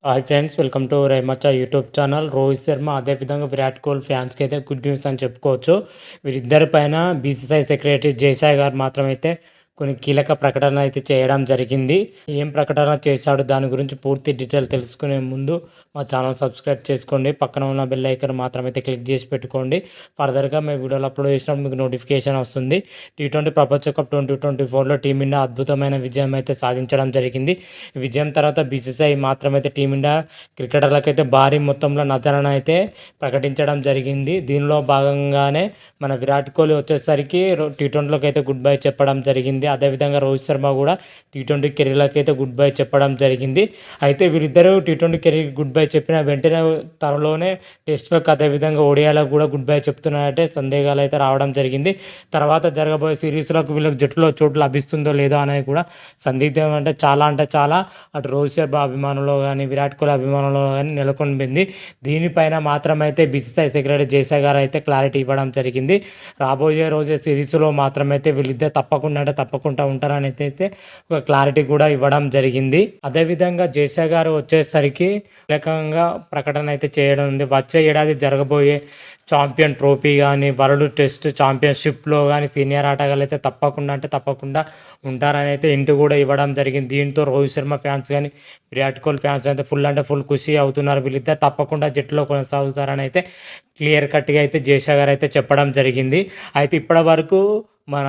Hi friends, welcome to రైమచ్చా YouTube channel. Rohit Sharma అదేవిధంగా విరాట్ కోహ్లీ ఫ్యాన్స్కి అయితే గుడ్ న్యూస్ అని చెప్పుకోవచ్చు. వీరిద్దరి పైన బీసీసీఐ సెక్రటరీ జయసాయి గారు మాత్రమైతే కొన్ని కీలక ప్రకటన అయితే చేయడం జరిగింది. ఏం ప్రకటన చేశాడు దాని గురించి పూర్తి డీటెయిల్ తెలుసుకునే ముందు మా ఛానల్ సబ్స్క్రైబ్ చేసుకోండి. పక్కన ఉన్న బెల్ ఐకాన్ మాత్రమైతే క్లిక్ చేసి పెట్టుకోండి. ఫర్దర్గా మేము వీడియోలు అప్లోడ్ చేసినప్పుడు మీకు నోటిఫికేషన్ వస్తుంది. టీ20 ప్రపంచ కప్ 2024లో టీమిండియా అద్భుతమైన విజయం అయితే సాధించడం జరిగింది. విజయం తర్వాత బీసీసీఐ మాత్రమైతే టీమిండియా క్రికెటర్లకైతే భారీ మొత్తంలో నజరణ అయితే ప్రకటించడం జరిగింది. దీనిలో భాగంగానే మన విరాట్ కోహ్లీ వచ్చేసరికి టీ20లోకి అయితే గుడ్ బై చెప్పడం జరిగింది. అదేవిధంగా రోహిత్ శర్మ కూడా టీ20 కెరీర్లకి అయితే గుడ్ బై చెప్పడం జరిగింది. అయితే వీరిద్దరూ టీ20 కెరీర్ గుడ్ బై చెప్పిన వెంటనే త్వరలోనే టెస్ట్లకు అదేవిధంగా ఓడియాలకు కూడా గుడ్ బై చెప్తున్నారంటే సందేహాలు అయితే రావడం జరిగింది. తర్వాత జరగబోయే సిరీస్లకు వీళ్ళకి జట్టులో చోటు లభిస్తుందో లేదో అనేది కూడా సందిగ్ధం అంటే చాలా అటు రోహిత్ శర్మ అభిమానులు కానీ విరాట్ కోహ్లీ అభిమానులు కానీ నెలకొనిపోయింది. దీనిపైన మాత్రమైతే బీసీసీఐ సెక్రటరీ జయసాయి గారు అయితే క్లారిటీ ఇవ్వడం జరిగింది. రాబోయే రోజే సిరీస్లో మాత్రమైతే వీళ్ళిద్దరు తప్పకుండా ఉంటారని అయితే ఒక క్లారిటీ కూడా ఇవ్వడం జరిగింది. అదేవిధంగా జయసాయి గారు వచ్చేసరికి కీలకంగా ప్రకటన అయితే చేయడం ఉంది. వచ్చే ఏడాది జరగబోయే ఛాంపియన్ ట్రోఫీ కానీ వరల్డ్ టెస్ట్ ఛాంపియన్షిప్లో కానీ సీనియర్ ఆటగాళ్ళు అయితే తప్పకుండా ఉంటారని అయితే ఇంటి కూడా ఇవ్వడం జరిగింది. దీంతో రోహిత్ శర్మ ఫ్యాన్స్ కానీ విరాట్ కోహ్లీ ఫ్యాన్స్ అయితే ఫుల్ ఖుషి అవుతున్నారు. వీళ్ళిద్దరు తప్పకుండా జట్టులో కొనసాగుతారని అయితే క్లియర్ కట్గా అయితే జయసాయి గారు అయితే చెప్పడం జరిగింది. అయితే ఇప్పటి వరకు మన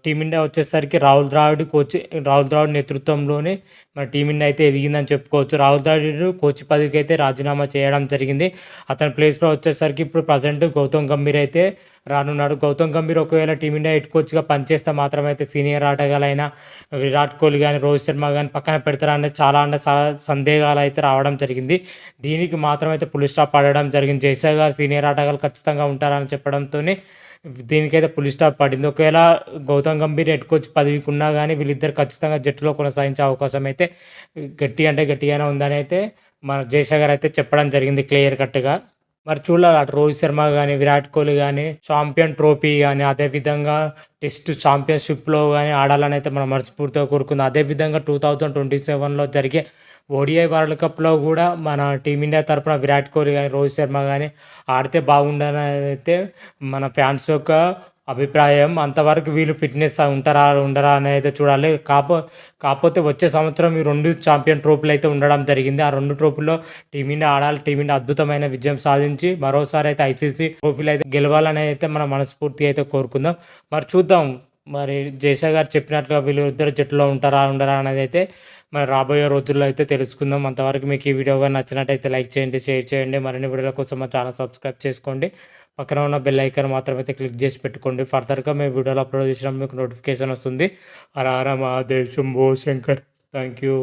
టీమిండియా వచ్చేసరికి రాహుల్ ద్రావిడ్ నేతృత్వంలోనే మన టీమిండియా అయితే ఎదిగిందని చెప్పుకోవచ్చు. రాహుల్ ద్రావిడ్ కోచ్ పదవికి అయితే రాజీనామా చేయడం జరిగింది. అతని ప్లేస్లో వచ్చేసరికి ఇప్పుడు ప్రజెంట్ గౌతమ్ గంభీర్ అయితే రానున్నాడు. గౌతమ్ గంభీర్ ఒకవేళ టీమిండియా హెడ్ కోచ్గా పనిచేస్తే మాత్రమైతే సీనియర్ ఆటగాళ్ళైన విరాట్ కోహ్లీ కానీ రోహిత్ శర్మ కానీ పక్కన పెడతారనే చాలా సందేహాలు అయితే రావడం జరిగింది. దీనికి మాత్రమైతే పులి స్టాప్ పడడం జరిగింది. జయసాయి గారు సీనియర్ ఆటగాళ్ళు ఖచ్చితంగా ఉంటారని చెప్పడంతోనే దీనికైతే పులి స్టాప్ పడింది. ఒకవేళ గౌతమ్ గంభీర్ హెడ్ కోచ్ పదవికి ఉన్నా కానీ వీళ్ళిద్దరు ఖచ్చితంగా జట్టులో కొనసాగించే అవకాశం అయితే గట్టిగానే ఉందని అయితే మన జయసాయి గారు అయితే చెప్పడం జరిగింది క్లియర్ కట్గా. మరి చూడాలి అటు రోహిత్ శర్మ కానీ విరాట్ కోహ్లీ కానీ ఛాంపియన్ ట్రోఫీ కానీ అదేవిధంగా టెస్ట్ ఛాంపియన్షిప్లో కానీ ఆడాలని అయితే మనం మనస్ఫూర్తిగా కోరుకుందాం. అదేవిధంగా 2027లో జరిగే ఓడిఐ వరల్డ్ కప్లో కూడా మన టీమిండియా తరఫున విరాట్ కోహ్లీ కానీ రోహిత్ శర్మ కానీ ఆడితే బాగుండని అయితే మన ఫ్యాన్స్ యొక్క అభిప్రాయం. అంతవరకు వీళ్ళు ఫిట్నెస్ ఉండరా అని అయితే చూడాలి. కాకపోతే వచ్చే సంవత్సరం ఈ 2 ఛాంపియన్ ట్రోఫీలు అయితే ఉండడం జరిగింది. ఆ 2 ట్రోఫీల్లో టీమిండియా ఆడాలి. టీమిండియా అద్భుతమైన విజయం సాధించి మరోసారి అయితే ఐసీసీ ట్రోఫీలు అయితే గెలవాలని అయితే మనం మనస్ఫూర్తిగా అయితే కోరుకుందాం. మరి చూద్దాం, మరి జయసాయి గారు చెప్పినట్లుగా వీళ్ళు ఇద్దరు జట్టులో ఉండరా అనేది అయితే మరి రాబోయే రోజుల్లో అయితే తెలుసుకుందాం. అంతవరకు మీకు ఈ వీడియో కానీ నచ్చినట్టయితే లైక్ చేయండి, షేర్ చేయండి. మరిన్ని వీడియోల కోసం మా ఛానల్ సబ్స్క్రైబ్ చేసుకోండి. పక్కన ఉన్న బెల్ ఐకాన్ మాత్రమైతే క్లిక్ చేసి పెట్టుకోండి. ఫర్దర్గా మేము వీడియోలు అప్లోడ్ చేసినప్పుడు మీకు నోటిఫికేషన్ వస్తుంది. హర హర మహాదేవ్, శంభో శంకర్. Thank you.